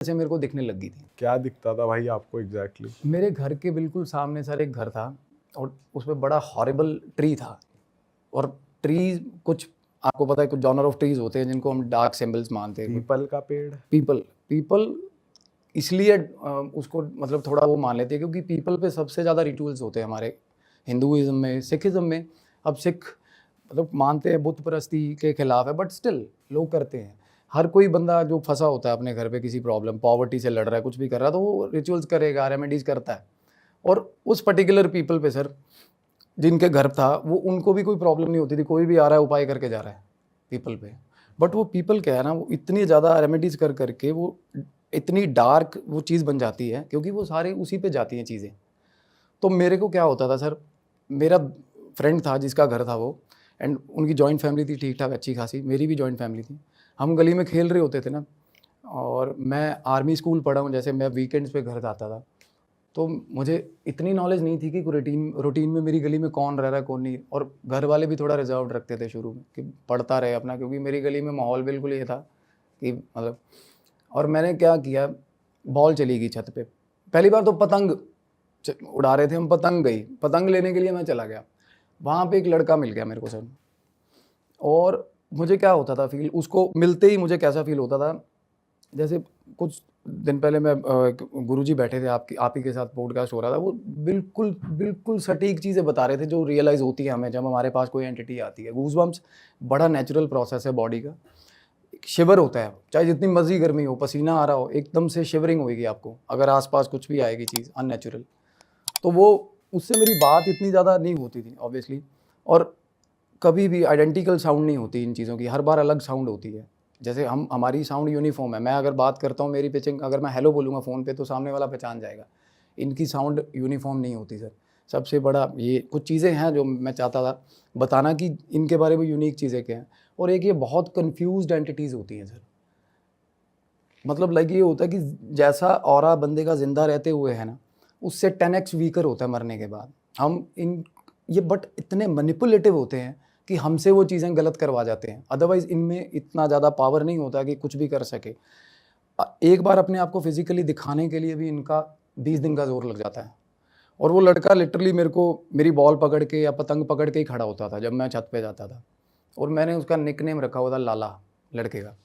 से मेरे को दिखने लग गई थी। क्या दिखता था भाई आपको एग्जैक्टली? मेरे घर के बिल्कुल सामने सर एक घर था और उसमें बड़ा हॉरिबल ट्री था। और ट्रीज कुछ, आपको पता है कुछ जॉनर ऑफ ट्रीज होते हैं जिनको हम डार्क सिंबल्स मानते हैं। पीपल का पेड़? पीपल पीपल इसलिए उसको मतलब थोड़ा वो मान लेते हैं क्योंकि पीपल पे सबसे ज़्यादा रिचुअल्स होते हैं हमारे हिंदुइज्म में, सिखिज्म में। अब सिख मतलब मानते हैं बुत परस्ती के खिलाफ है, बट स्टिल लोग करते हैं। हर कोई बंदा जो फंसा होता है अपने घर पे किसी प्रॉब्लम, पॉवर्टी से लड़ रहा है, कुछ भी कर रहा है, तो वो रिचुअल्स करेगा, रेमेडीज करता है। और उस पर्टिकुलर पीपल पे सर जिनके घर था, वो उनको भी कोई प्रॉब्लम नहीं होती थी, कोई भी आ रहा है उपाय करके जा रहा है पीपल पे। बट वो पीपल क्या है ना, वो इतनी ज़्यादा रेमेडीज कर करके वो इतनी डार्क वो चीज़ बन जाती है क्योंकि वो सारे उसी पे जाती हैं चीज़ें। तो मेरे को क्या होता था सर, मेरा फ्रेंड था जिसका घर था वो, एंड उनकी जॉइंट फैमिली थी ठीक ठाक अच्छी खासी, मेरी भी जॉइंट फैमिली थी। हम गली में खेल रहे होते थे ना, और मैं आर्मी स्कूल पढ़ा हूँ, जैसे मैं वीकेंड्स पे घर जाता था, तो मुझे इतनी नॉलेज नहीं थी कि रूटीन में मेरी गली में कौन रह रहा है कौन नहीं। और घर वाले भी थोड़ा रिजर्व रखते थे शुरू में कि पढ़ता रहे अपना, क्योंकि मेरी गली में माहौल बिल्कुल ये था कि मतलब। और मैंने क्या किया, बॉल चली गई छत पे। पहली बार तो पतंग उड़ा रहे थे हम, पतंग गई, पतंग लेने के लिए मैं चला गया, वहाँ पे एक लड़का मिल गया मेरे को सर। और मुझे क्या होता था फील, उसको मिलते ही मुझे कैसा फील होता था, जैसे कुछ दिन पहले मैं गुरुजी बैठे थे, आप ही के साथ पॉडकास्ट हो रहा था, वो बिल्कुल बिल्कुल सटीक चीज़ें बता रहे थे जो रियलाइज़ होती है हमें जब हमारे पास कोई एंटिटी आती है। गूज़बम्प्स बड़ा नेचुरल प्रोसेस है बॉडी का। शिवर होता है, चाहे जितनी मर्जी गर्मी हो, पसीना आ रहा हो, एकदम से शिवरिंग होगी आपको अगर आसपास कुछ भी आएगी चीज़ अननेचुरल। तो वो उससे मेरी बात इतनी ज़्यादा नहीं होती थी ऑब्वियसली। और कभी भी आइडेंटिकल साउंड नहीं होती इन चीज़ों की, हर बार अलग साउंड होती है। जैसे हमारी साउंड यूनिफॉर्म है, मैं अगर बात करता हूँ, मेरी पिचिंग अगर मैं हेलो बोलूँगा फ़ोन पे तो सामने वाला पहचान जाएगा। इनकी साउंड यूनिफॉर्म नहीं होती सर। सबसे बड़ा ये कुछ चीज़ें हैं जो मैं चाहता था बताना कि इनके बारे में यूनिक चीज़ें क्या हैं। और एक ये बहुत कन्फ्यूज्ड एंटिटीज़ होती हैं सर। मतलब लाइक ये होता है कि जैसा ऑरा बंदे का ज़िंदा रहते हुए है ना, उससे 10x वीकर होता है मरने के बाद। हम इन ये बट इतने मैनिपुलेटिव होते हैं कि हमसे वो चीज़ें गलत करवा जाते हैं। अदरवाइज़ इनमें इतना ज़्यादा पावर नहीं होता कि कुछ भी कर सके। एक बार अपने आप को फिज़िकली दिखाने के लिए भी इनका 20 दिन का ज़ोर लग जाता है। और वो लड़का लिटरली मेरे को मेरी बॉल पकड़ के या पतंग पकड़ के ही खड़ा होता था जब मैं छत पे जाता था। और मैंने उसका निकनेम रखा हुआ था लाला, लड़के का।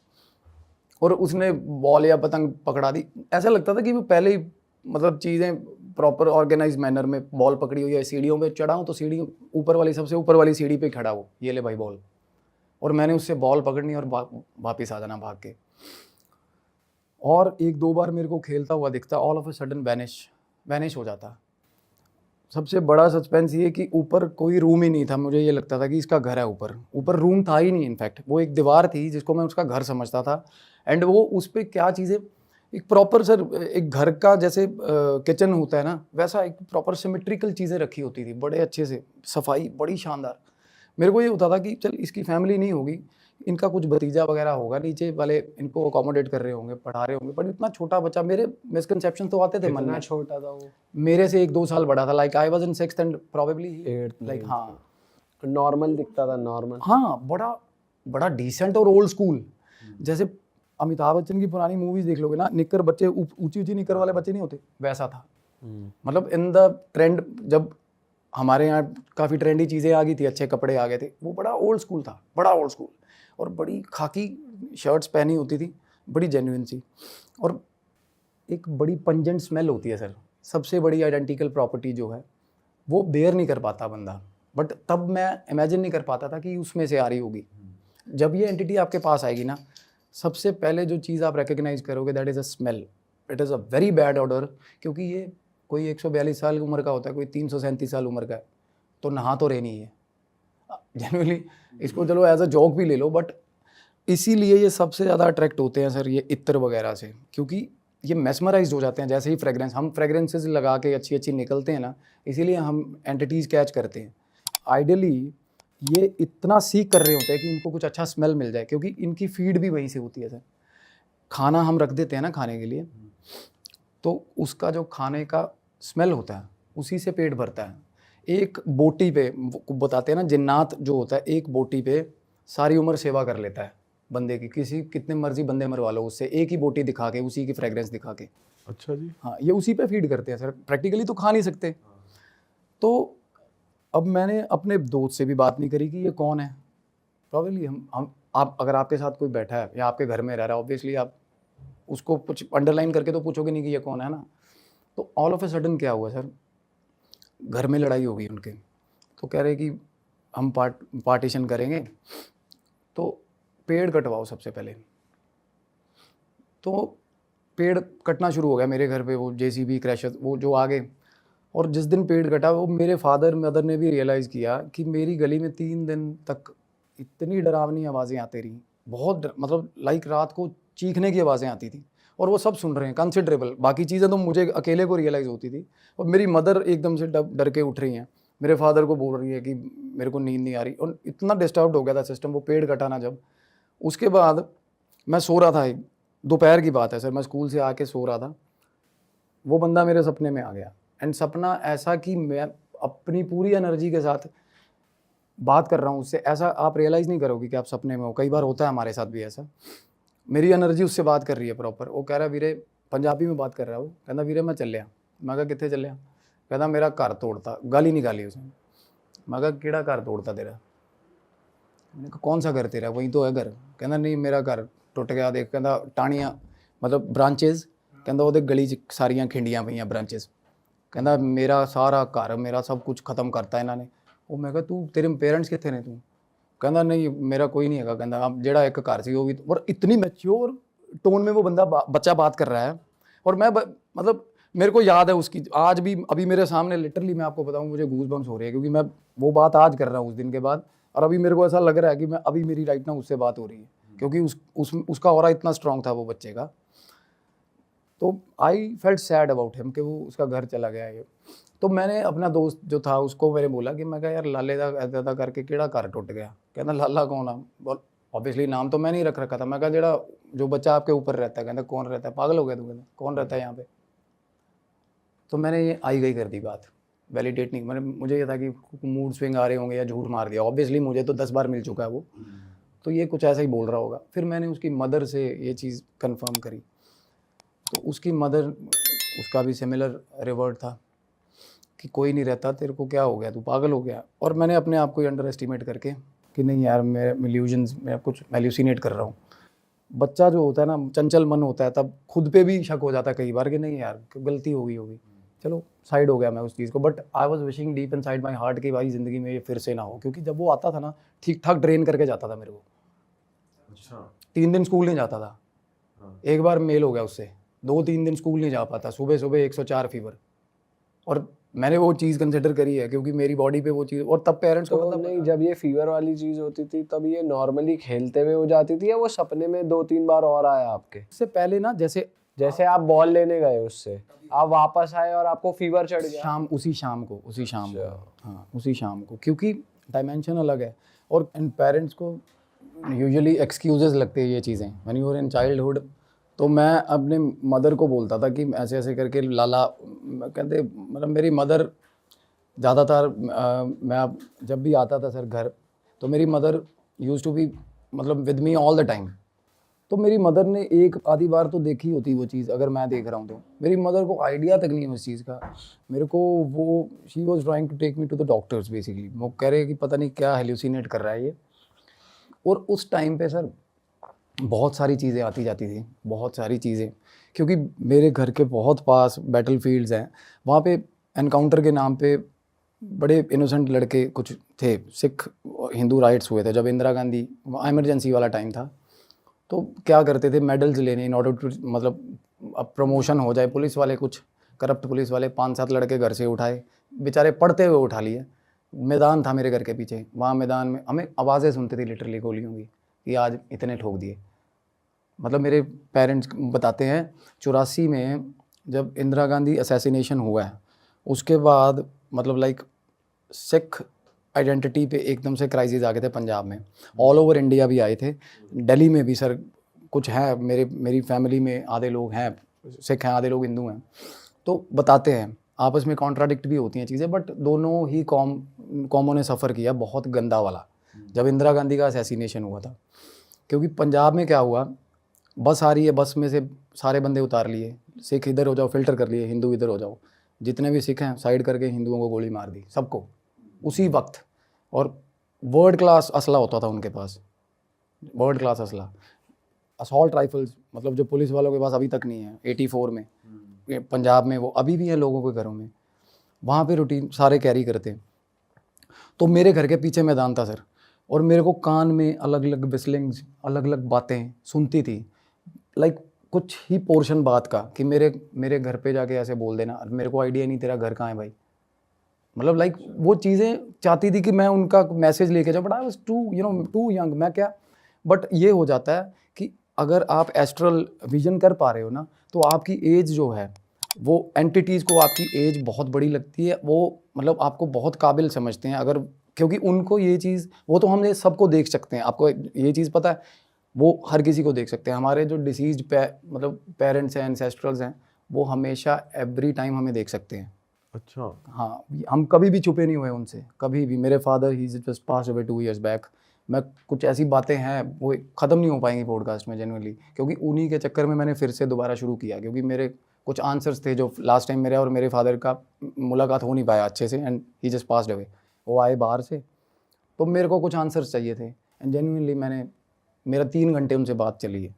और उसने बॉल या पतंग पकड़ा दी, ऐसा लगता था कि वो पहले ही मतलब चीज़ें प्रॉपर ऑर्गेनाइज मैनर में बॉल पकड़ी हुई है। सीढ़ियों पे चढ़ा हूँ तो सीढ़ी ऊपर वाली, सबसे ऊपर वाली सीढ़ी पे खड़ा हो, ये ले भाई बॉल। और मैंने उससे बॉल पकड़नी और वापस आ जाना भाग के। और एक दो बार मेरे को खेलता हुआ दिखता, all of a sudden vanish हो जाता। सबसे बड़ा सस्पेंस ये कि ऊपर कोई रूम ही नहीं था, मुझे ये लगता था कि इसका घर है। ऊपर ऊपर रूम था ही नहीं, इनफैक्ट वो एक दीवार थी जिसको मैं उसका घर समझता था। एंड वो उस पर क्या चीज़ें, एक प्रॉपर सर एक घर का जैसे किचन होता है ना, वैसा एक प्रॉपर सिमेट्रिकल चीज़ें रखी होती थी बड़े अच्छे से, सफाई बड़ी शानदार। मेरे को ये होता था कि चल इसकी फैमिली नहीं होगी, इनका कुछ भतीजा वगैरह होगा, नीचे वाले इनको अकोमोडेट कर रहे होंगे, पढ़ा रहे होंगे। पर इतना छोटा बच्चा, मेरे मिसकंसेप्शन तो आते थे मन में। छोटा था वो? मेरे से 1-2 साल बड़ा था, like I was in 6th and probably 8th, like हाँ नॉर्मल दिखता था, नॉर्मल। हाँ, बड़ा बड़ा डिसेंट और ओल्ड स्कूल। जैसे अमिताभ बच्चन की पुरानी मूवीज देख लोगे ना, निक्कर बच्चे ऊंची ऊंची निक्कर वाले बच्चे नहीं होते, वैसा था। मतलब इन द ट्रेंड, जब हमारे यहाँ काफ़ी ट्रेंडी चीज़ें आ गई थी, अच्छे कपड़े आ गए थे, वो बड़ा ओल्ड स्कूल था, बड़ा ओल्ड स्कूल। और बड़ी खाकी शर्ट्स पहनी होती थी, बड़ी जेन्युइन सी। और एक बड़ी पंजेंट स्मेल होती है सर। सबसे बड़ी आइडेंटिकल प्रॉपर्टी जो है वो बेयर नहीं कर पाता बंदा, बट तब मैं इमेजिन नहीं कर पाता था कि उसमें से आ रही होगी। जब ये एंटिटी आपके पास आएगी ना, सबसे पहले जो चीज़ आप रिकग्नाइज करोगे that is a smell. It is a very bad order, क्योंकि ये कोई 142 साल उम्र का होता है, कोई 337 साल उम्र का है, तो नहा तो रहनी है जनरली। इसको चलो एज अ जोक भी ले लो, बट इसीलिए ये सबसे ज़्यादा अट्रैक्ट होते हैं सर ये इत्र वगैरह से, क्योंकि ये मेस्मराइज हो जाते हैं। जैसे ही फ्रेग्रेंस, हम फ्रेग्रेंसेस लगा के अच्छी अच्छी निकलते हैं ना, इसीलिए हम एंटिटीज़ कैच करते हैं। आइडियली ये इतना सीख कर रहे होते हैं कि इनको कुछ अच्छा स्मेल मिल जाए, क्योंकि इनकी फीड भी वहीं से होती है सर। खाना हम रख देते हैं ना खाने के लिए, तो उसका जो खाने का स्मेल होता है उसी से पेट भरता है। एक बोटी पे बताते हैं ना, जिन्नात जो होता है एक बोटी पे सारी उम्र सेवा कर लेता है। बंदे की, किसी कितने मर्जी बंदे मरवा लो उससे, एक ही बोटी दिखा के, उसी की फ्रेग्रेंस दिखा के। अच्छा जी। हाँ, ये उसी पे फीड करते हैं सर, प्रैक्टिकली तो खा नहीं सकते। तो अब मैंने अपने दोस्त से भी बात नहीं करी कि ये कौन है। प्रॉब्लली हम आप अगर आपके साथ कोई बैठा है या आपके घर में रह रहा है, ऑब्वियसली आप उसको कुछ अंडरलाइन करके तो पूछोगे नहीं कि ये कौन है ना। तो ऑल ऑफ ए सडन क्या हुआ सर, घर में लड़ाई हो गई उनके। तो कह रहे कि हम पार्टीशन करेंगे, तो पेड़ कटवाओ सबसे पहले। तो पेड़ कटना शुरू हो गया मेरे घर पे, वो जेसीबी क्रैशर वो जो आ गए। और जिस दिन पेड़ कटा, वो मेरे फादर मदर ने भी रियलाइज़ किया कि मेरी गली में 3 दिन तक इतनी डरावनी आवाज़ें आती रही, बहुत मतलब लाइक रात को चीखने की आवाज़ें आती थी, और वो सब सुन रहे हैं कंसिडरेबल। बाकी चीज़ें तो मुझे अकेले को रियलाइज़ होती थी, और मेरी मदर एकदम से डर के उठ रही हैं, मेरे फादर को बोल रही है कि मेरे को नींद नहीं आ रही, और इतना डिस्टर्ब हो गया था सिस्टम वो पेड़ कटाना जब। उसके बाद मैं सो रहा था, दोपहर की बात है सर, मैं स्कूल से आके सो रहा था, वो बंदा मेरे सपने में आ गया। एंड सपना ऐसा कि मैं अपनी पूरी एनर्जी के साथ बात कर रहा हूँ उससे, ऐसा आप रियलाइज़ नहीं करोगे कि आप सपने में हो। कई बार होता है हमारे साथ भी ऐसा, मेरी एनर्जी उससे बात कर रही है प्रॉपर। वो कह रहा वीरे, पंजाबी में बात कर रहा है वो, कहता वीरे मैं चलिया। मैं कहा कितने चलिया? कहता मेरा घर तोड़ता, गाली निकाली उसने। मैं कहा केड़ा घर तोड़ता तेरा? मैंने कहा कौन सा घर तेरा, वही तो है घर। कहता नहीं मेरा घर टुट गया, देख कहता टाणियाँ मतलब ब्रांचेज, कहता वो गली च सारियां खिंडियाँ पईयां ब्रांचेज, कहता मेरा सारा घर मेरा सब कुछ खत्म करता इन्होंने। वो मैं कहा तू तेरे पेरेंट्स कितने ने तू? कहता नहीं मेरा कोई नहीं है। कहता अब जेड़ा एक घर सी वो भी, और इतनी मैच्योर टोन में वो बंदा बच्चा बात कर रहा है। और मैं मतलब मेरे को याद है उसकी आज भी, अभी मेरे सामने लिटरली मैं आपको बताऊं मुझे गूज बम्स हो रहे हैं, क्योंकि मैं वो बात आज कर रहा हूँ उस दिन के बाद, और अभी मेरे को ऐसा लग रहा है कि मैं अभी मेरी राइट नाउ उससे बात हो रही है, क्योंकि उसका ऑरा इतना स्ट्रांग था वो बच्चे का। तो I felt sad about him कि वो उसका घर चला गया ये। तो मैंने अपना दोस्त जो था उसको मैंने बोला कि मैं कहा यार लाले दा ऐदा करके केड़ा घर टुट गया? कहता लाला कौन है? बोल ऑब्वियसली नाम तो मैं नहीं रख रखा था। मैं कहा जेड़ा जो बच्चा आपके ऊपर रहता है। कहता कौन रहता है? पागल हो गया तू? कहता कौन रहता है यहाँ पे? तो मैंने ये आई गई कर दी बात, वैलिडेट नहीं, मैंने मुझे ये था कि मूड स्विंग आ रहे होंगे या झूठ मार दिया। ऑब्वियसली मुझे तो 10 बार मिल चुका है वो, तो ये कुछ ऐसा ही बोल रहा होगा। फिर मैंने उसकी मदर से ये चीज़ कंफर्म करी, तो उसकी मदर, उसका भी सिमिलर रिवर्ट था कि कोई नहीं रहता, तेरे को क्या हो गया, तू पागल हो गया। और मैंने अपने आप को ही अंडर एस्टिमेट करके कि नहीं यार मैं इल्यूजन्स में कुछ एल्यूसिनेट कर रहा हूँ। बच्चा जो होता है ना, चंचल मन होता है, तब खुद पे भी शक हो जाता है कई बार कि नहीं यार गलती हो गई होगी। चलो साइड हो गया मैं उस चीज़ को, but I was wishing deep in side my heart कि भाई ज़िंदगी में ये फिर से ना हो, क्योंकि जब वो आता था ना ठीक ठाक ड्रेन करके जाता था मेरे को। अच्छा। 3 दिन स्कूल नहीं जाता था, एक बार मेल हो गया उससे, 2-3 दिन स्कूल नहीं जा पाता, सुबह सुबह 104 फीवर। और मैंने वो चीज़ कंसिडर करी है क्योंकि मेरी बॉडी पे वो चीज़, और तब पेरेंट्स को तो मतलब नहीं, जब ये फीवर वाली चीज होती थी तब ये नॉर्मली खेलते हुए हो जाती थी, या वो सपने में 2-3 बार और आया आपके? इससे पहले ना, जैसे आप बॉल लेने गए, उससे आप वापस आए और आपको फीवर चढ़ गया? उसी शाम को हाँ उसी शाम को, क्योंकि डायमेंशन अलग है। और इन पेरेंट्स को यूजुअली एक्सक्यूजेस लगते हैं ये चीज़ें when you are in childhood. तो मैं अपने मदर को बोलता था कि ऐसे ऐसे करके लाला, कहते मतलब मेरी मदर ज़्यादातर मैं अब जब भी आता था सर घर, तो मेरी मदर यूज़ टू बी मतलब with me all the time. तो मेरी मदर ने एक आधी बार तो देखी होती वो चीज़, अगर मैं देख रहा हूँ तो मेरी मदर को आइडिया तक नहीं है उस चीज़ का। मेरे को वो she was trying to take me to the doctors basically, वो कह रहे कि पता नहीं क्या हेल्यूसिनेट कर रहा है ये। और उस टाइम पे सर बहुत सारी चीज़ें आती जाती थी, बहुत सारी चीज़ें, क्योंकि मेरे घर के बहुत पास बैटल फील्ड्स हैं। वहाँ पे एनकाउंटर के नाम पे बड़े इनोसेंट लड़के कुछ थे, सिख हिंदू राइट्स हुए थे जब इंदिरा गांधी, इमरजेंसी वाला टाइम था। तो क्या करते थे, मेडल्स लेने इन ऑर्डर टू, मतलब अब प्रमोशन हो जाए, पुलिस वाले कुछ करप्ट पुलिस वाले 5-7 लड़के घर से उठाए, बेचारे पढ़ते हुए उठा लिए। मैदान था मेरे घर के पीछे, वहाँ मैदान में हमें आवाज़ें सुनती थी लिटरली गोलियों की कि आज इतने ठोक दिए। मतलब मेरे पेरेंट्स बताते हैं 84 में जब इंदिरा गांधी असैसिनेशन हुआ है, उसके बाद मतलब लाइक सिख आइडेंटिटी पे एकदम से क्राइसिस आ गए थे पंजाब में, ऑल ओवर इंडिया भी आए थे, दिल्ली में भी सर कुछ है, मेरी फैमिली में आधे लोग हैं सिख हैं, आधे लोग हिंदू हैं। तो बताते हैं आपस में कॉन्ट्राडिक्ट भी होती हैं चीज़ें, बट दोनों ही कॉमों ने सफ़र किया बहुत गंदा वाला जब इंदिरा गांधी का असैसिनेशन हुआ था। क्योंकि पंजाब में क्या हुआ, बस आ रही है, बस में से सारे बंदे उतार लिए, सिख इधर हो जाओ, फिल्टर कर लिए, हिंदू इधर हो जाओ, जितने भी सिख हैं साइड करके हिंदुओं को गोली मार दी सबको उसी वक्त। और वर्ल्ड क्लास असला होता था उनके पास, वर्ल्ड क्लास असला, असॉल्ट राइफल्स, मतलब जो पुलिस वालों के पास अभी तक नहीं है। 84 में ये पंजाब में वो अभी भी है लोगों के घरों में, वहाँ पे रूटीन सारे कैरी करते हैं। तो मेरे घर के पीछे मैदान था सर, और मेरे को कान में अलग अलग विस्लिंग्स, अलग अलग बातें सुनती थी, लाइक कुछ ही पोर्शन बात का कि मेरे घर पे जाके ऐसे बोल देना, मेरे को आइडिया नहीं तेरा घर कहाँ है भाई, मतलब लाइक वो चीज़ें चाहती थी कि मैं उनका मैसेज लेके जाऊँ, but I was too young, मैं क्या। बट ये हो जाता है कि अगर आप एस्ट्रल विजन कर पा रहे हो ना, तो आपकी एज जो है वो एंटिटीज़ को आपकी एज बहुत बड़ी लगती है, वो मतलब आपको बहुत काबिल समझते हैं, अगर क्योंकि उनको ये चीज़, वो तो हमने सबको देख सकते हैं, आपको ये चीज़ पता है, वो हर किसी को देख सकते हैं। हमारे जो डिसीज्ड मतलब पेरेंट्स हैं, एंसेस्ट्रल्स हैं, वो हमेशा एवरी टाइम हमें देख सकते हैं। अच्छा। हाँ, हम कभी भी छुपे नहीं हुए उनसे, कभी भी। मेरे फादर ही just pass away 2 years back. मैं कुछ ऐसी बातें हैं वो ख़त्म नहीं हो पाएंगी पॉडकास्ट में जेन्युइनली, क्योंकि उन्हीं के चक्कर में मैंने फिर से दोबारा शुरू किया, क्योंकि मेरे कुछ आंसर्स थे जो लास्ट टाइम मेरे और मेरे फादर का मुलाकात हो नहीं पाया अच्छे से, and he just passed away. वो आए बाहर से, तो मेरे को कुछ आंसर्स चाहिए थे, एंड जेन्युइनली मेरा 3 घंटे उनसे बात चली है।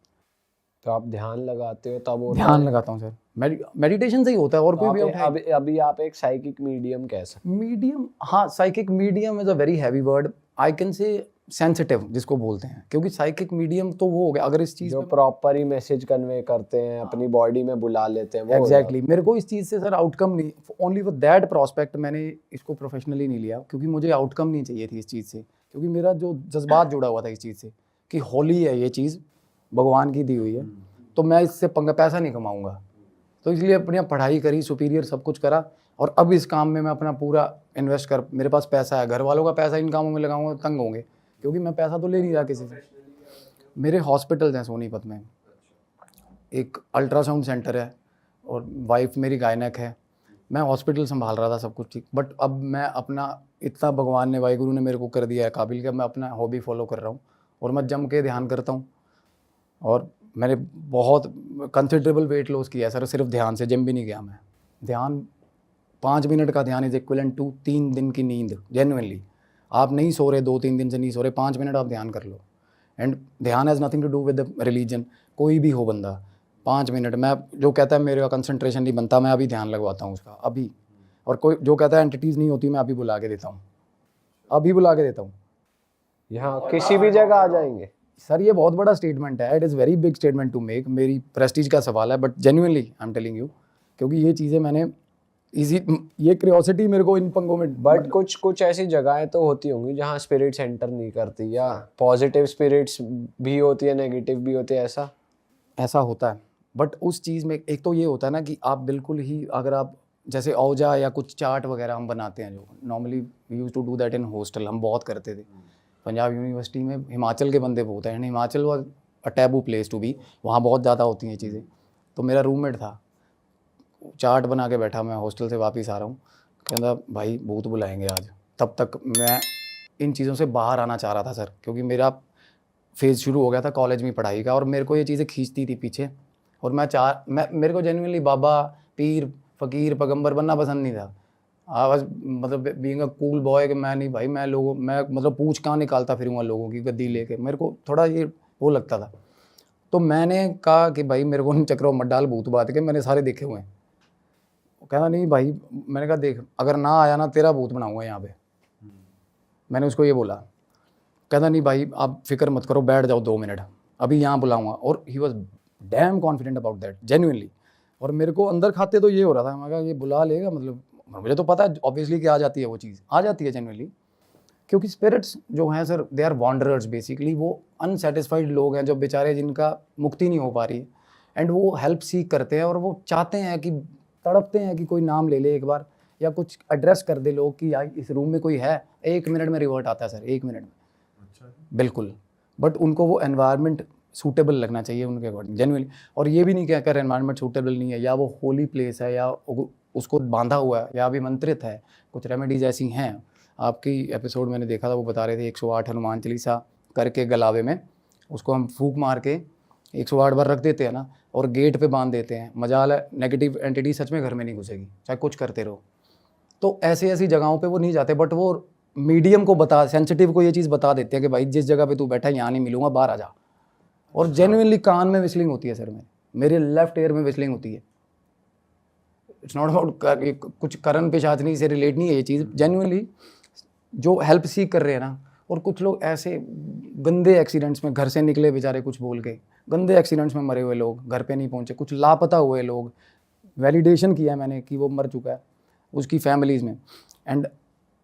तो आप ध्यान लगाते हो तब होता ध्यान है? लगाता हूँ सर, मेडिटेशन से ही होता है, और कोई भी तो उठाए। अभी आप एक साइकिक मीडियम कह सकते मीडियम, हाँ, psychic medium is a very heavy word, I can say sensitive जिसको बोलते हैं, क्योंकि साइकिक मीडियम तो वो हो गया अगर इस हो, चीज़ जो में प्रॉपर ही मैसेज कन्वे करते हैं, अपनी बॉडी में बुला लेते हैं, वो हो एग्जैक्टली मेरे को इस चीज़ से सर आउटकम नहीं, ओनली फॉर दैट प्रोस्पेक्ट मैंने इसको प्रोफेशनली नहीं लिया, क्योंकि मुझे आउटकम नहीं चाहिए थी इस चीज़ से, क्योंकि मेरा जो जज्बात जुड़ा हुआ था इस चीज़ से कि होली है ये चीज़, भगवान की दी हुई है, तो मैं इससे पैसा नहीं कमाऊँगा। तो इसलिए अपनी पढ़ाई करी, सुपीरियर सब कुछ करा, और अब इस काम में मैं अपना पूरा इन्वेस्ट कर, मेरे पास पैसा है, घर वालों का पैसा इन कामों में लगाऊंगा तो तंग होंगे, क्योंकि मैं पैसा तो ले नहीं रहा किसी से। मेरे हॉस्पिटल्स हैं सोनीपत में, एक अल्ट्रासाउंड सेंटर है, और वाइफ मेरी गायनक है, मैं हॉस्पिटल संभाल रहा था, सब कुछ ठीक। बट अब मैं अपना इतना भगवान ने, वाहिगुरु ने मेरे को कर दिया है काबिल कि मैं अपना हॉबी फॉलो कर रहा हूँ, और मैं जम के ध्यान करता हूँ, और मैंने बहुत कंसिडरेबल वेट लॉस किया है सर, सिर्फ ध्यान से, जिम भी नहीं गया मैं। ध्यान 5 मिनट का ध्यान इज इक्विवेलेंट टू 3 दिन की नींद, जेन्युइनली। आप नहीं सो रहे, 2-3 दिन से नहीं सो रहे, 5 मिनट आप ध्यान कर लो। एंड ध्यान has nothing to do with religion, कोई भी हो बंदा, 5 मिनट, मैं जो कहता है मेरे का कंसंट्रेशन नहीं बनता, मैं अभी ध्यान लगवाता हूँ उसका अभी, और कोई जो कहता है एंटिटीज़ नहीं होती, मैं अभी बुला के देता हूँ, अभी बुला के देता हूँ। यहाँ किसी भी जगह आ जाएंगे? सर ये बहुत बड़ा स्टेटमेंट है, it is very big statement to make, मेरी प्रेस्टीज का सवाल है, but genuinely I am telling you, क्योंकि ये चीज़ें मैंने ये क्यूरियोसिटी मेरे को इन पंगों में। बट कुछ ऐसी जगहें तो होती होंगी जहाँ स्पिरिट सेंटर नहीं करती, या पॉजिटिव स्पिरिट्स भी होती है, नेगेटिव भी होती है, ऐसा होता है, बट उस चीज़ में एक तो ये होता है ना कि आप बिल्कुल ही, अगर आप जैसे औजा या कुछ चार्ट वगैरह हम बनाते हैं, जो normally use to do that in hostel, हम बहुत करते थे पंजाब यूनिवर्सिटी में। हिमाचल के बंदे बहुत हैं, Himachal was a taboo place to be, वहाँ बहुत ज़्यादा होती हैं चीज़ें। तो मेरा रूममेट था, चार्ट बना के बैठा, मैं हॉस्टल से वापस आ रहा हूँ, कहता भाई भूत बुलाएंगे आज। तब तक मैं इन चीज़ों से बाहर आना चाह रहा था सर, क्योंकि मेरा फेज़ शुरू हो गया था कॉलेज में पढ़ाई का, और मेरे को ये चीज़ें खींचती थी पीछे, और मैं मेरे को जेन्युइनली बाबा, पीर, फ़कीर, पैगंबर बनना पसंद नहीं था। बस मतलब बीइंग अ कूल बॉय कि मैं नहीं भाई, मैं मतलब पूछ कहाँ निकालता फिरूँगा लोगों की गद्दी लेके, मेरे को थोड़ा ये वो लगता था। तो मैंने कहा कि भाई मेरे को इन चक्रों मत डाल भूत बात के, मैंने सारे देखे हुए हैं। वो कहना नहीं भाई, मैंने कहा देख अगर ना आया ना तेरा भूत बनाऊँगा यहाँ पे, मैंने उसको ये बोला। कहता नहीं भाई आप फिक्र मत करो, बैठ जाओ 2 मिनट, अभी यहाँ बुलाऊँगा। और he was damn confident about that genuinely, और मेरे को अंदर खाते तो ये हो रहा था, मैं कहा ये बुला लेगा, मतलब मुझे तो पता है ऑब्वियसली कि आ जाती है, वो चीज़ आ जाती है जेन्युइनली, क्योंकि स्पिरिट्स जो हैं sir they are wanderers basically, वो अनसेटिस्फाइड लोग हैं जो बेचारे, जिनका मुक्ति नहीं हो पा रही है, एंड वो हेल्प सीख करते हैं, और वो चाहते हैं कि, तड़पते हैं कि कोई नाम ले ले एक बार, या कुछ एड्रेस कर दे लोग कि यार इस रूम में कोई है। 1 मिनट में रिवर्ट आता है सर, 1 मिनट में। अच्छा। बिल्कुल, बट उनको वो एनवायरनमेंट सूटेबल लगना चाहिए उनके अकॉर्डिंग जेन्युइनली, और ये भी नहीं कहकर एनवायरनमेंट सूटेबल नहीं है, या वो होली प्लेस है, या उसको बांधा हुआ है, या अभिमंत्रित है। कुछ रेमेडीज़ ऐसी हैं, आपकी एपिसोड मैंने देखा था, वो बता रहे थे 108 हनुमान चालीसा करके गलावे में उसको हम फूंक मार के 108 बार रख देते हैं ना, और गेट पे बांध देते हैं, मजाल है नेगेटिव एंटिटी सच में घर में नहीं घुसेगी, चाहे कुछ करते रहो। तो ऐसी ऐसी जगहों पे वो नहीं जाते, बट वो मीडियम को सेंसिटिव को ये चीज़ बता देते हैं कि भाई जिस जगह पे तू बैठा है यहाँ नहीं मिलूंगा, बाहर आ जा। और जेन्युइनली कान में विस्लिंग होती है सर में, मेरे लेफ्ट ईयर में विस्लिंग होती है। इट्स नॉट अबाउट कुछ करण पिशाचनी से रिलेट नहीं है ये चीज़, जेन्युइनली जो हेल्प सीख कर रहे हैं ना। और कुछ लोग ऐसे गंदे एक्सीडेंट्स में घर से निकले बेचारे कुछ बोल के, गंदे एक्सीडेंट्स में मरे हुए लोग, घर पे नहीं पहुंचे, कुछ लापता हुए लोग, वैलिडेशन किया है मैंने कि वो मर चुका है उसकी फैमिलीज़ में। एंड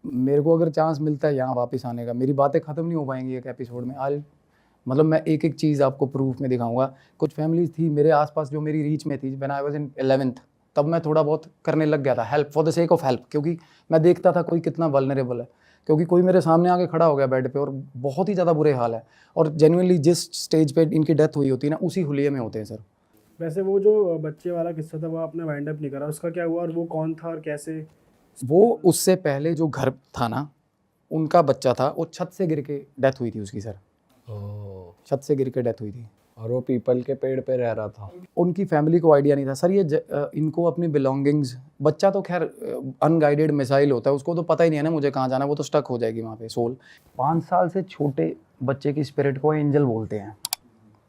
मेरे को अगर चांस मिलता है यहाँ वापस आने का, मेरी बातें ख़त्म नहीं हो पाएंगी एक एपिसोड में आज, मतलब मैं एक एक चीज़ आपको प्रूफ में दिखाऊंगा। कुछ फैमिलीज थी मेरे आसपास जो मेरी रीच में थी, when I was in 11th, तब मैं थोड़ा बहुत करने लग गया था help for the sake of help, क्योंकि मैं देखता था कोई कितना वल्नरेबल है, क्योंकि कोई मेरे सामने आके खड़ा हो गया बेड पे और बहुत ही ज़्यादा बुरे हाल है, और जेन्युइनली जिस स्टेज पे इनकी डेथ हुई होती है ना, उसी हुलिये में होते हैं सर। वैसे वो जो बच्चे वाला किस्सा था वो आपने वाइंड अप नहीं करा, उसका क्या हुआ और वो कौन था और कैसे? वो उससे पहले जो घर था ना, उनका बच्चा था, वो छत से गिर के डेथ हुई थी उसकी सर, छत से गिर के डेथ हुई थी। और वो पीपल के पेड़ पे रह रहा था। उनकी फैमिली को आइडिया नहीं था सर, ये इनको अपनी बिलोंगिंग्स, बच्चा तो खैर अनगाइडेड मिसाइल होता है, उसको तो पता ही नहीं है ना मुझे कहाँ जाना है, वो तो स्टक हो जाएगी वहाँ पे सोल। 5 साल से छोटे बच्चे की स्पिरिट को एंजल बोलते हैं,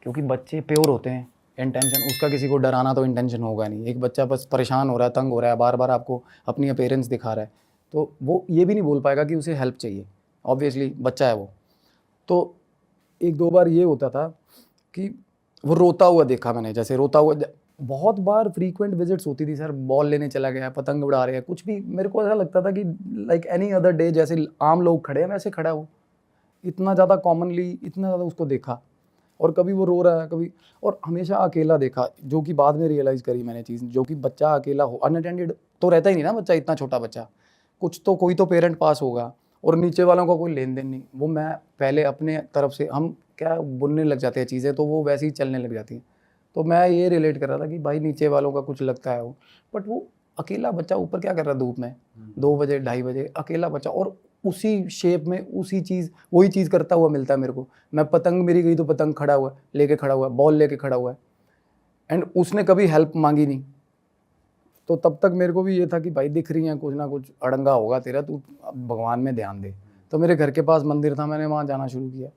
क्योंकि बच्चे प्योर होते हैं, इंटेंशन उसका किसी को डराना तो इंटेंशन होगा नहीं। एक बच्चा बस परेशान हो रहा है, तंग हो रहा है, बार बार आपको अपनी अपीयरेंस दिखा रहा है, तो वो ये भी नहीं बोल पाएगा कि उसे हेल्प चाहिए, ऑब्वियसली बच्चा है वो। तो 1-2 बार ये होता था कि वो रोता हुआ देखा मैंने, जैसे रोता हुआ बहुत बार फ्रीक्वेंट विजिट्स होती थी सर, बॉल लेने चला गया, पतंग उड़ा रहे हैं, कुछ भी, मेरे को ऐसा लगता था कि लाइक एनी अदर डे, जैसे आम लोग खड़े हैं वैसे खड़ा हो, इतना ज़्यादा कॉमनली, इतना ज़्यादा उसको देखा। और कभी वो रो रहा है, कभी, और हमेशा अकेला देखा, जो कि बाद में रियलाइज़ करी मैंने चीज़, जो कि बच्चा अकेला हो, अनअटेंडेड तो रहता ही नहीं ना बच्चा, इतना छोटा बच्चा, कुछ तो कोई तो पेरेंट पास होगा, और नीचे वालों का कोई लेन देन नहीं। वो मैं पहले अपने तरफ से, हम क्या बुनने लग जाते हैं चीज़ें, तो वो वैसे ही चलने लग जाती हैं। तो मैं ये रिलेट कर रहा था कि भाई नीचे वालों का कुछ लगता है वो, बट वो अकेला बच्चा ऊपर क्या कर रहा है धूप में, 2 बजे 2:30 बजे, अकेला बच्चा, और उसी शेप में उसी चीज़, वही चीज़ करता हुआ मिलता है मेरे को। मैं पतंग मेरी गई तो पतंग खड़ा हुआ है, लेके खड़ा हुआ है, बॉल लेके खड़ा हुआ है, एंड उसने कभी हेल्प मांगी नहीं। तो तब तक मेरे को भी ये था कि भाई दिख रही हैं, कुछ ना कुछ अड़ंगा होगा तेरा, तू भगवान में ध्यान दे। तो मेरे घर के पास मंदिर था, मैंने वहाँ जाना शुरू किया,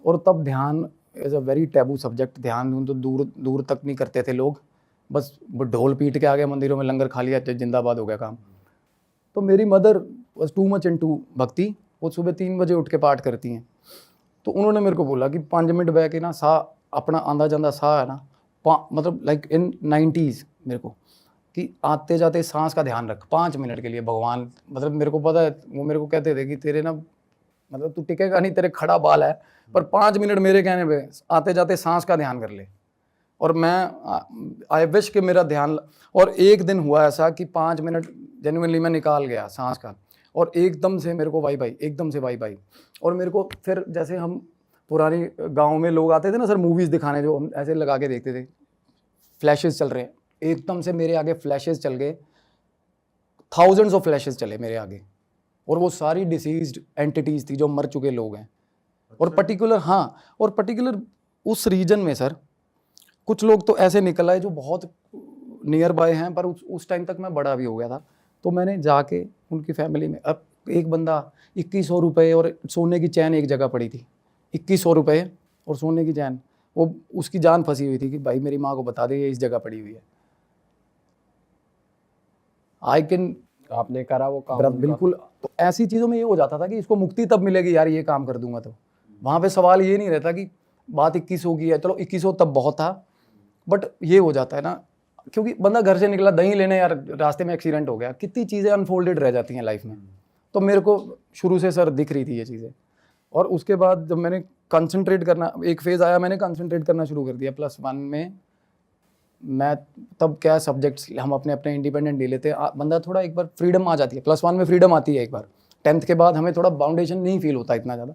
और तब ध्यान as a very taboo subject, ध्यान तो दूर दूर तक नहीं करते थे लोग, बस वो ढोल पीट के आ गए मंदिरों में, लंगर खा लिया, जिंदाबाद हो गया काम। तो मेरी mother was too much into भक्ति, वो सुबह 3 बजे उठ के पाठ करती हैं। तो उन्होंने मेरे को बोला कि 5 मिनट बैठ के ना सा अपना आंधा जांदा सा है ना, मतलब लाइक इन 90s मेरे को, कि आते जाते सांस का ध्यान रख 5 मिनट के लिए, भगवान, मतलब मेरे को पता है वो मेरे को कहते थे कि तेरे ना, मतलब तू टिकेगा नहीं, तेरे खड़ा बाल है, पर 5 मिनट मेरे कहने पे आते जाते सांस का ध्यान कर ले। और मैं आई विश कि मेरा ध्यान, और एक दिन हुआ ऐसा कि 5 मिनट जेन्युइनली मैं निकाल गया सांस का, और एकदम से मेरे को वाई एकदम से वाई। और मेरे को फिर, जैसे हम पुरानी गांव में लोग आते थे ना सर मूवीज़ दिखाने, जो हम ऐसे लगा के देखते थे, फ्लैशेस चल रहे हैं, एकदम से मेरे आगे फ्लैशेस चल गए, थाउजेंड्स ऑफ फ्लैशेस चले मेरे आगे, और वो सारी डिसीज्ड एंटिटीज़ थी जो मर चुके लोग हैं। और पर्टिकुलर, हाँ, और पर्टिकुलर उस रीजन में सर कुछ लोग तो ऐसे निकल आए जो बहुत नियर बाय हैं, पर उस टाइम तक मैं बड़ा भी हो गया था। तो मैंने जाके उनकी फैमिली में, अब एक बंदा 2100 रुपये और सोने की चैन एक जगह पड़ी थी, 2100 रुपये और सोने की चैन, वो उसकी जान फंसी हुई थी कि भाई मेरी माँ को बता दे ये इस जगह पड़ी हुई है। आई कैन, आपने करा वो काम उनका? बिल्कुल। तो ऐसी चीज़ों में ये हो जाता था कि इसको मुक्ति तब मिलेगी यार, ये काम कर दूंगा। तो वहाँ पे सवाल ये नहीं रहता कि बात 2100 की है, चलो 2100 तब बहुत था, बट ये हो जाता है ना, क्योंकि बंदा घर से निकला दही लेने, यार रास्ते में एक्सीडेंट हो गया, कितनी चीज़ें अनफोल्डेड रह जाती हैं लाइफ में। तो मेरे को शुरू से सर दिख रही थी ये चीज़ें। और उसके बाद जब मैंने कंसंट्रेट करना, एक फेज़ आया, मैंने कंसंट्रेट करना शुरू कर दिया +1 में। मैं तब क्या सब्जेक्ट्स हम अपने अपने इंडिपेंडेंट ले लेते हैं, बंदा थोड़ा एक बार फ्रीडम आ जाती है, +1 में फ्रीडम आती है एक बार, 10th के बाद हमें थोड़ा बाउंडेशन नहीं फील होता इतना ज़्यादा।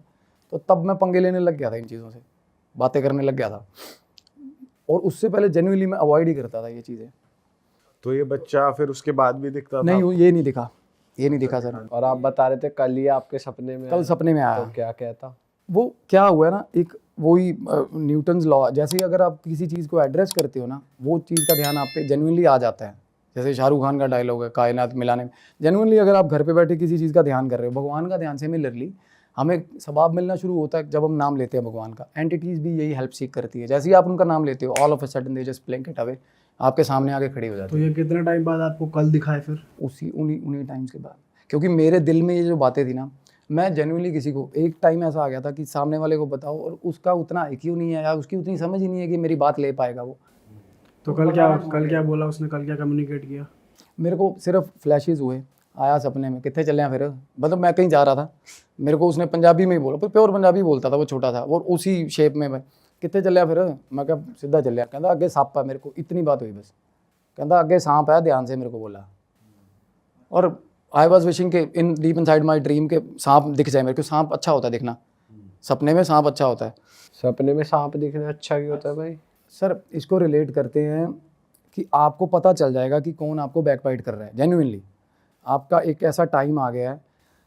तो तब मैं पंगे लेने लग गया था इन चीज़ों से, बातें करने लग गया था, और उससे पहले जेन्युइनली मैं अवॉइड ही करता था ये चीज़ें। तो ये बच्चा फिर उसके बाद भी दिखता था? नहीं, ये नहीं दिखा, ये नहीं दिखा सर। और आप बता रहे थे कल ही आपके सपने में कल आया। सपने में आया। तो क्या कहता? वो क्या हुआ है ना, एक वही न्यूटन्स लॉ, जैसे ही अगर आप किसी चीज़ को एड्रेस करते हो ना, वो चीज़ का ध्यान आप पे जेन्युइनली आ जाता है। जैसे शाहरुख खान का डायलॉग है कायनात मिलाने में, जेन्युइनली अगर आप घर पे बैठे किसी चीज़ का ध्यान कर रहे हो, भगवान का ध्यान, सिमिलरली हमें सवाब मिलना शुरू होता है जब हम नाम लेते हैं भगवान का। एंटिटीज़ भी यही हेल्प सीख करती है, जैसे ही आप उनका नाम लेते हो, all of a sudden they just blink it away, आपके सामने आके खड़ी हो जाती तो ये कितने टाइम बाद आपको कल दिखाए फिर? है उसी उन्हीं उन्हीं टाइम्स के बाद। क्योंकि मेरे दिल में ये जो बातें थी ना, मैं जेन्युइनली किसी को, एक टाइम ऐसा आ गया था कि सामने वाले को बताओ और उसका उतना IQ नहीं है या उसकी उतनी समझ ही नहीं है कि मेरी बात ले पाएगा वो। तो कल क्या बोला उसने, कल क्या कम्युनिकेट किया? मेरे को सिर्फ फ्लैशेस हुए, आया सपने में, कितने चले हैं फिर, मतलब मैं कहीं जा रहा था, मेरे को उसने पंजाबी में ही बोला, प्योर पंजाबी बोलता था वो, छोटा था, और उसी शेप में मैं, कितने चले हैं फिर, मैं क्या सीधा चलिया, कहता अगे सांप है, मेरे को इतनी बात हुई बस, कहता अगे सांप है ध्यान से, मेरे को बोला। और आई वॉज विशिंग के इन deep in side my dream के सांप दिख जाए मेरे को। सांप अच्छा होता है दिखना, सपने में सांप अच्छा होता है। सपने में सांप दिखना अच्छा क्यों होता है भाई? सर इसको रिलेट करते हैं कि आपको पता चल जाएगा कि कौन आपको बैकबाइट कर रहा है, जेन्युइनली आपका एक ऐसा टाइम आ गया है।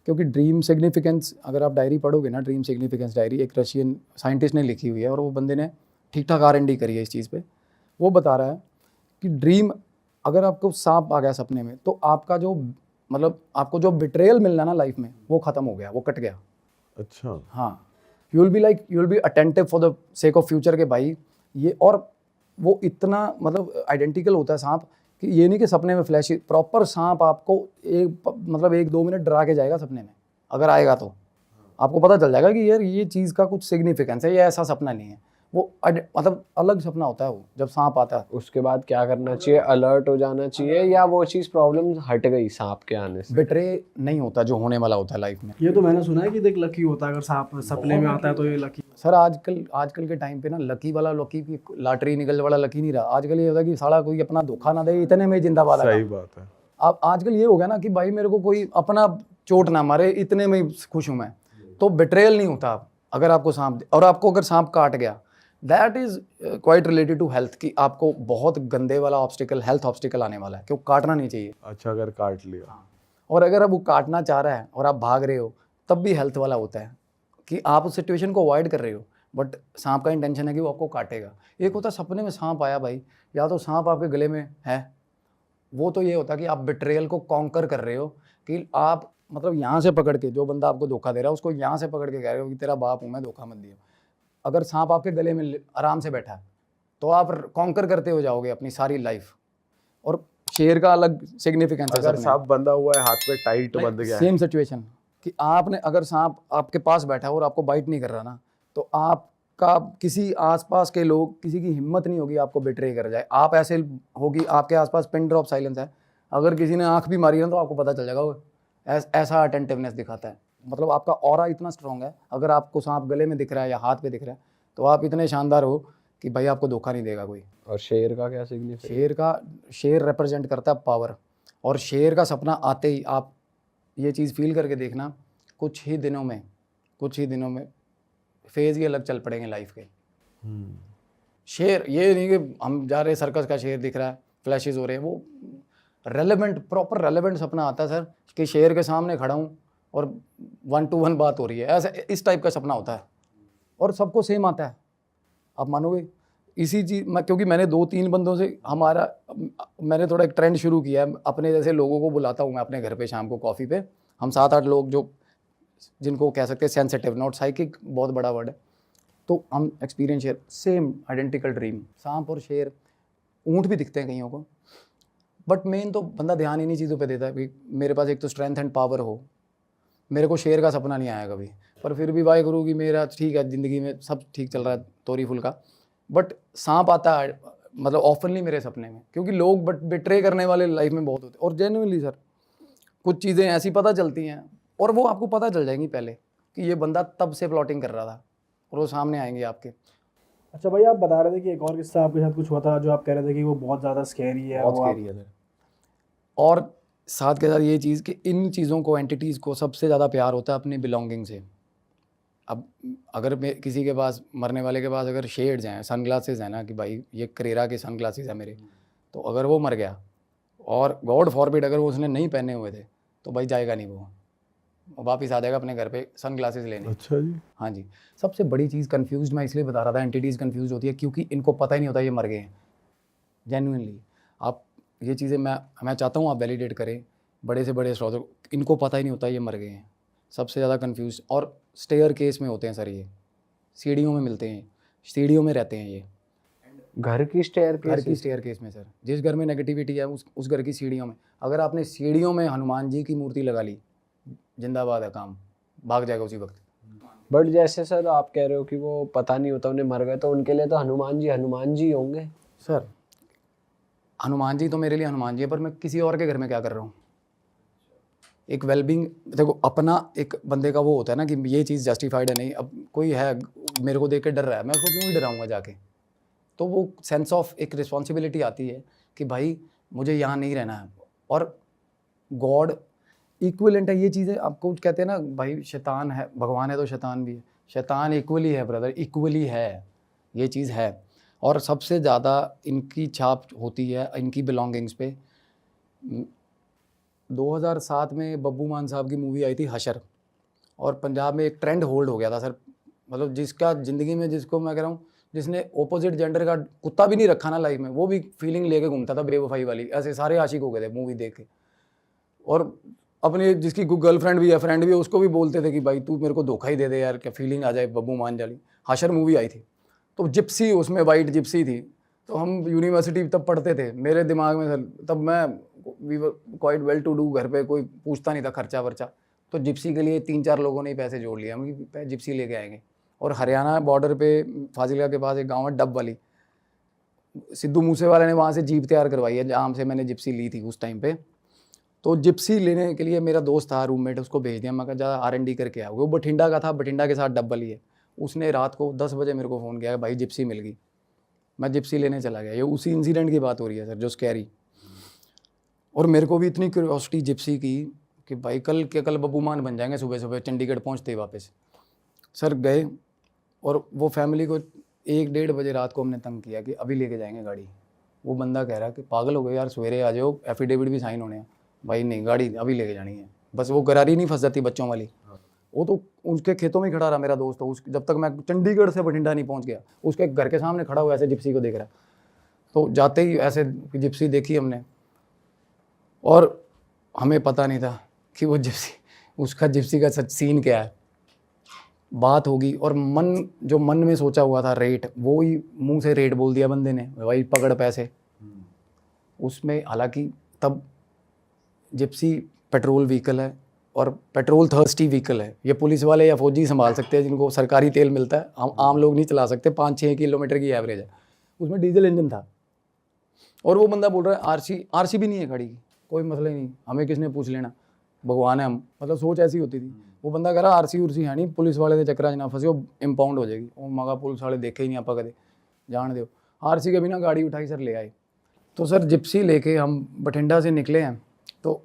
क्योंकि ड्रीम सिग्निफिकेंस, अगर आप डायरी पढ़ोगे ना, ड्रीम सिग्निफिकेंस डायरी एक रशियन साइंटिस्ट ने लिखी हुई है, और वो बंदे ने ठीक ठाक R&D करी है इस चीज़ पे। वो बता रहा है कि ड्रीम, अगर आपको सांप आ गया सपने में, तो आपका जो, मतलब आपको जो बिट्रेयल मिलना ना लाइफ में, वो ख़त्म हो गया, वो कट गया। अच्छा। हाँ, you will be attentive for the sake of future के भाई ये। और वो इतना मतलब आइडेंटिकल होता है सांप कि ये नहीं कि सपने में फ्लैश, प्रॉपर सांप आपको मतलब 1-2 मिनट डरा के जाएगा सपने में, अगर आएगा तो आपको पता चल जाएगा कि यार ये चीज़ का कुछ सिग्निफिकेंस है, ये ऐसा सपना नहीं है, वो मतलब अलग सपना होता है वो जब सांप आता है। उसके बाद क्या करना चाहिए? अलर्ट हो जाना चाहिए या वो चीज़ प्रॉब्लम हट गई सांप के आने से? बिट्रे नहीं होता जो होने वाला होता है लाइफ में। ये तो मैंने सुना है कि देख लकी होता है, अगर सांप सपने में आता है तो ये लकी। सर आजकल के टाइम पे ना लकी वाला, लकी की लॉटरी निकलने वाला लकी नहीं रहा। आजकल ये होता है कि साला कोई अपना धोखा ना दे, इतने में जिंदाबाद सही बात है। अब आजकल ये हो गया ना कि भाई मेरे को कोई अपना चोट ना मारे, इतने में ही खुश हूँ मैं, तो बिट्रेयल नहीं होता। अगर आपको सांप, और आपको अगर सांप काट गया, that is quite related to health, कि आपको बहुत गंदे वाला ऑब्स्टिकल, हेल्थ ऑब्स्टिकल आने वाला है, क्यों काटना नहीं चाहिए। अच्छा, अगर काट लिया। और अगर अब वो काटना चाह रहा है और आप भाग रहे हो, तब भी हेल्थ वाला होता है कि आप उस सिचुएशन को अवॉइड कर रहे हो, बट सांप का इंटेंशन है कि वो आपको काटेगा। एक होता है सपने में सांप आया भाई, या तो सांप आपके गले में है, वो तो ये होता है कि आप बिट्रेयल को कॉन्कर कर रहे हो, कि आप मतलब यहाँ से पकड़ के, जो बंदा आपको धोखा दे रहा है उसको यहाँ से पकड़ के कह रहे हो कि तेरा बाप हूँ मैं, धोखा मत दियो। अगर सांप आपके गले में आराम से बैठा है, तो आप कॉन्कर करते हो जाओगे अपनी सारी लाइफ। और शेर का अलग सिग्निफिकेंस है। अगर सांप बंधा हुआ है, हाथ पे टाइट बंध गया है, सेम सिचुएशन कि आपने, अगर सांप आपके पास बैठा है और आपको बाइट नहीं कर रहा ना, तो आपका किसी आसपास के लोग, किसी की हिम्मत नहीं होगी आपको बिट्रे कर जाए। आप ऐसे होगी, आपके आसपास पिन ड्रॉप साइलेंस है, अगर किसी ने आंख भी मारी ना तो आपको पता चल जाएगा। वो ऐसा अटेंटिवनेस दिखाता है, मतलब आपका ऑरा इतना स्ट्रॉन्ग है। अगर आपको सांप गले में दिख रहा है या हाथ पे दिख रहा है, तो आप इतने शानदार हो कि भाई आपको धोखा नहीं देगा कोई। और शेर का क्या सिग्निफिकेंस? शेर रिप्रेजेंट करता है पावर। और शेर का सपना आते ही आप ये चीज़ फील करके देखना, कुछ ही दिनों में फेज़ ही अलग चल पड़ेंगे लाइफ के। शेर ये नहीं कि हम जा रहे सर्कस का शेर दिख रहा है, फ्लैशेस हो रहे हैं, वो रेलेवेंट, प्रॉपर रेलेवेंट सपना आता है सर, कि शेर के सामने खड़ा हूँ और 1-to-1 बात हो रही है, ऐसे इस टाइप का सपना होता है। और सबको सेम आता है, आप मानोगे इसी चीज़ में, क्योंकि मैंने 2-3 बंदों से मैंने थोड़ा एक ट्रेंड शुरू किया है, अपने जैसे लोगों को बुलाता हूँ मैं अपने घर पे शाम को कॉफ़ी पे। हम 7-8 लोग, जो जिनको कह सकते हैं सेंसिटिव, नॉट साइकिक, बहुत बड़ा वर्ड है, तो हम experience share, same identical dream. सांप और शेर, ऊँट भी दिखते हैं कईयों को, बट मेन तो बंदा ध्यान इन्हीं चीज़ों पे देता है कि मेरे पास एक तो स्ट्रेंथ एंड पावर हो। मेरे को शेर का सपना नहीं आया कभी, पर फिर भी वाहेगुरु की मेरा ठीक है, ज़िंदगी में सब ठीक चल रहा है तोरी फुल का। बट सांप आता है मतलब ऑफनली मेरे सपने में, क्योंकि लोग बट बिट्रे करने वाले लाइफ में बहुत होते हैं। और जेन्युइनली सर कुछ चीज़ें ऐसी पता चलती हैं, और वो आपको पता चल जाएंगी पहले कि ये बंदा तब से प्लॉटिंग कर रहा था, और वो सामने आएंगे आपके। अच्छा भाई, आप बता रहे थे कि एक और किस्सा आपके साथ कुछ हुआ था, जो आप कह रहे थे कि वो बहुत ज़्यादा स्कैरी है। बहुत स्कैरी है सर। और साथ के साथ ये चीज़ कि इन चीज़ों को, एंटिटीज़ को सबसे ज़्यादा प्यार होता है अपनी बिलोंगिंग से। अब अगर किसी के पास, मरने वाले के पास अगर शेड्स हैं, सनग्लासेस हैं ना, कि भाई ये करेरा के सनग्लासेस हैं मेरे, तो अगर वो मर गया, और गॉड फॉरबिड अगर वो उसने नहीं पहने हुए थे, तो भाई जाएगा नहीं वो वापस आ जाएगा अपने घर पे सन ग्लासेस लेने। अच्छा जी। हाँ जी। सबसे बड़ी चीज़ कंफ्यूज मैं इसलिए बता रहा था, एंटिटीज़ कंफ्यूज होती है क्योंकि इनको पता ही नहीं होता ये मर गए हैं। जेन्युइनली आप ये चीज़ें मैं चाहता हूँ आप वैलिडेट करें, बड़े से बड़े एस्ट्रोलॉजर, इनको पता ही नहीं होता ये मर गए हैं। सबसे ज़्यादा कंफ्यूज और स्टेयर केस में होते हैं सर, ये सीढ़ियों में मिलते हैं, सीढ़ियों में रहते हैं ये, घर की स्टेयर घर की स्टेयर केस में सर। जिस घर में नेगेटिविटी है उस घर की सीढ़ियों में, अगर आपने सीढ़ियों में हनुमान जी की मूर्ति लगा ली, जिंदाबाद है, काम भाग जाएगा उसी वक्त। बट जैसे सर आप कह रहे हो कि वो पता नहीं होता उन्हें मर गए, तो उनके लिए तो हनुमान जी होंगे सर। हनुमान जी तो मेरे लिए हनुमान जी है, पर मैं किसी और के घर में क्या कर रहा हूँ। एक वेलबींग देखो, अपना एक बंदे का वो होता है ना कि ये चीज़ जस्टिफाइड है नहीं। अब कोई है मेरे को देख के डर रहा है, मैं उसको क्यों ही डराऊंगा जाके। तो वो सेंस ऑफ एक रिस्पॉन्सिबिलिटी आती है कि भाई मुझे यहाँ नहीं रहना है। और गॉड इक्विवेलेंट है, ये चीज़ें आपको कहते हैं ना भाई, शैतान है, भगवान है तो शैतान भी है। शैतान इक्वली है ब्रदर, इक्वली है, ये चीज़ है। और सबसे ज़्यादा इनकी छाप होती है इनकी बिलोंगिंग्स पे। 2007 में बब्बू मान साहब की मूवी आई थी हशर, और पंजाब में एक ट्रेंड होल्ड हो गया था सर। मतलब जिसका ज़िंदगी में, जिसको मैं कह रहा हूँ, जिसने ऑपोजिट जेंडर का कुत्ता भी नहीं रखा ना लाइफ में, वो भी फीलिंग लेके घूमता था बेवफाई वाली। ऐसे सारे आशिक हो गए थे मूवी देख के। और अपने जिसकी गर्लफ्रेंड भी है, फ्रेंड भी है, उसको भी बोलते थे कि भाई तू मेरे को धोखा ही दे दे यार, क्या फीलिंग आ जाए बब्बू मान जाली। हशर मूवी आई थी, तो जिप्सी उसमें वाइट जिप्सी थी। तो हम यूनिवर्सिटी तब पढ़ते थे, मेरे दिमाग में सर तब मैं we were quite well to do, घर पे कोई पूछता नहीं था खर्चा वर्चा। तो जिप्सी के लिए 3-4 लोगों ने ही पैसे जोड़ लिए, हम कि जिप्सी लेके आएंगे। और हरियाणा बॉर्डर पे फाजिलका के पास एक गाँव है डब वाली, सिद्धू मूसेवाला ने वहाँ से जीप तैयार करवाई है जहाँ से मैंने जिप्सी ली थी उस टाइम पे। तो जिप्सी लेने के लिए मेरा दोस्त था रूममेट, उसको भेज दिया। मैं कहा जा R&D करके आओ। वो बठिंडा का था, बठिंडा के साथ डब वाली है। उसने रात को 10 बजे मेरे को फ़ोन किया भाई जिप्सी मिल गई। मैं जिप्सी लेने चला गया। ये उसी इंसिडेंट की बात हो रही है सर जो स्कैरी। और मेरे को भी इतनी क्यूरियोसिटी जिप्सी की कि भाई कल बब्बू मान बन जाएंगे सुबह सुबह चंडीगढ़ पहुंचते ही वापस। सर गए, और वो फैमिली को 1-1:30 बजे रात को हमने तंग किया कि अभी लेके जाएंगे गाड़ी। वो बंदा कह रहा कि पागल हो गए यार, सवेरे आ जाओ, एफिडेविट भी साइन होने हैं। भाई नहीं, गाड़ी अभी लेके जानी है। बस वो करारी नहीं फंस जाती बच्चों वाली। वो तो उसके खेतों में खड़ा रहा मेरा दोस्त। उस जब तक मैं चंडीगढ़ से बठिंडा नहीं पहुंच गया, उसके घर के सामने खड़ा हुआ ऐसे जिप्सी को देख रहा। तो जाते ही ऐसे जिप्सी देखी हमने, और हमें पता नहीं था कि वो जिप्सी, उसका जिप्सी का सच सीन क्या है। बात होगी और जो मन में सोचा हुआ था रेट, वो ही मुंह से रेट बोल दिया बंदे ने, भाई पकड़ पैसे। उसमें हालांकि तब जिप्सी पेट्रोल व्हीकल है और पेट्रोल थर्स्टी व्हीकल है। ये पुलिस वाले या फौजी संभाल सकते हैं जिनको सरकारी तेल मिलता है, हम आम लोग नहीं चला सकते। 5-6 किलोमीटर की एवरेज है। उसमें डीजल इंजन था, और वो बंदा बोल रहा है आरसी भी नहीं है गाड़ी की, कोई मसला ही नहीं, हमें किसने पूछ लेना, भगवान है हम। मतलब सोच ऐसी होती थी। वो बंदा कह रहा आरसी उर्सी है नहीं, पुलिस वाले के चक्कर ना फंसे, इम्पाउंड हो जाएगी। वो मगा पुलिस वाले देखे ही नहीं आप कदे, जान दो। आरसी के बिना गाड़ी उठाई सर ले आए। तो सर जिप्सी लेके हम बठिंडा से निकले हैं। तो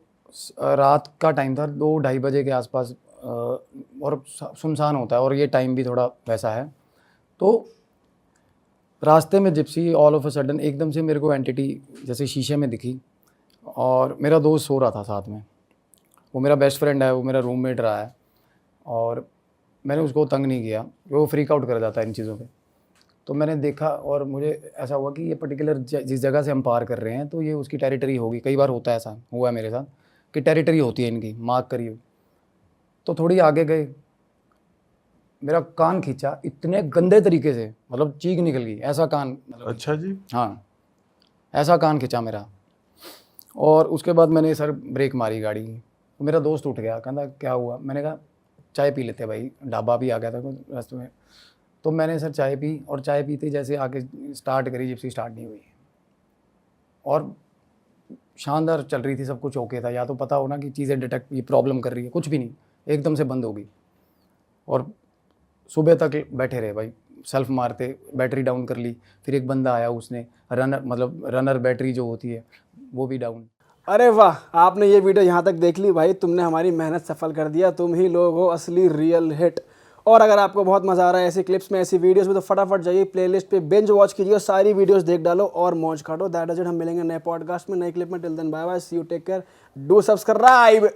रात का टाइम था, 2-2:30 बजे के आसपास, और सुनसान होता है, और ये टाइम भी थोड़ा वैसा है। तो रास्ते में Gypsy all of a sudden एकदम से मेरे को एंटिटी जैसे शीशे में दिखी, और मेरा दोस्त सो रहा था साथ में। वो मेरा बेस्ट फ्रेंड है, वो मेरा रूममेट रहा है, और मैंने उसको तंग नहीं किया, वो फ्रीक आउट कर जाता है इन चीज़ों पे। तो मैंने देखा, और मुझे ऐसा हुआ कि ये पर्टिकुलर जिस जगह से हम पार कर रहे हैं तो ये उसकी टेरिटरी होगी। कई बार होता है, ऐसा हुआ है मेरे साथ कि टेरिटरी होती है इनकी, मार्क करी हुई। तो थोड़ी आगे गए, मेरा कान खींचा इतने गंदे तरीके से, मतलब चीख निकल गई, ऐसा कान। अच्छा जी। हाँ, ऐसा कान खींचा मेरा। और उसके बाद मैंने सर ब्रेक मारी गाड़ी की। तो मेरा दोस्त उठ गया, कहता क्या हुआ। मैंने कहा चाय पी लेते भाई, ढाबा भी आ गया था रास्ते में। तो मैंने सर चाय पी, और चाय पीते जैसे आके स्टार्ट करी, जिप्सी स्टार्ट नहीं हुई। और शानदार चल रही थी, सब कुछ ओके था। या तो पता हो ना कि चीज़ें डिटेक्ट, ये प्रॉब्लम कर रही है, कुछ भी नहीं, एकदम से बंद हो गई। और सुबह तक बैठे रहे भाई, सेल्फ मारते, बैटरी डाउन कर ली। फिर एक बंदा आया, उसने रनर बैटरी जो होती है वो भी डाउन। अरे वाह, आपने ये वीडियो यहाँ तक देख ली भाई, तुमने हमारी मेहनत सफल कर दिया। तुम ही लोग हो असली रियल हिट। और अगर आपको बहुत मजा आ रहा है ऐसी क्लिप्स में, ऐसी वीडियोस में, तो फटाफट जाइए प्लेलिस्ट पे, बिंज वॉच कीजिए, सारी वीडियोस देख डालो और मौज काटो। That is it. हम मिलेंगे नए पॉडकास्ट में, नए क्लिप में। Till then bye bye, see you, take care, do subscribe.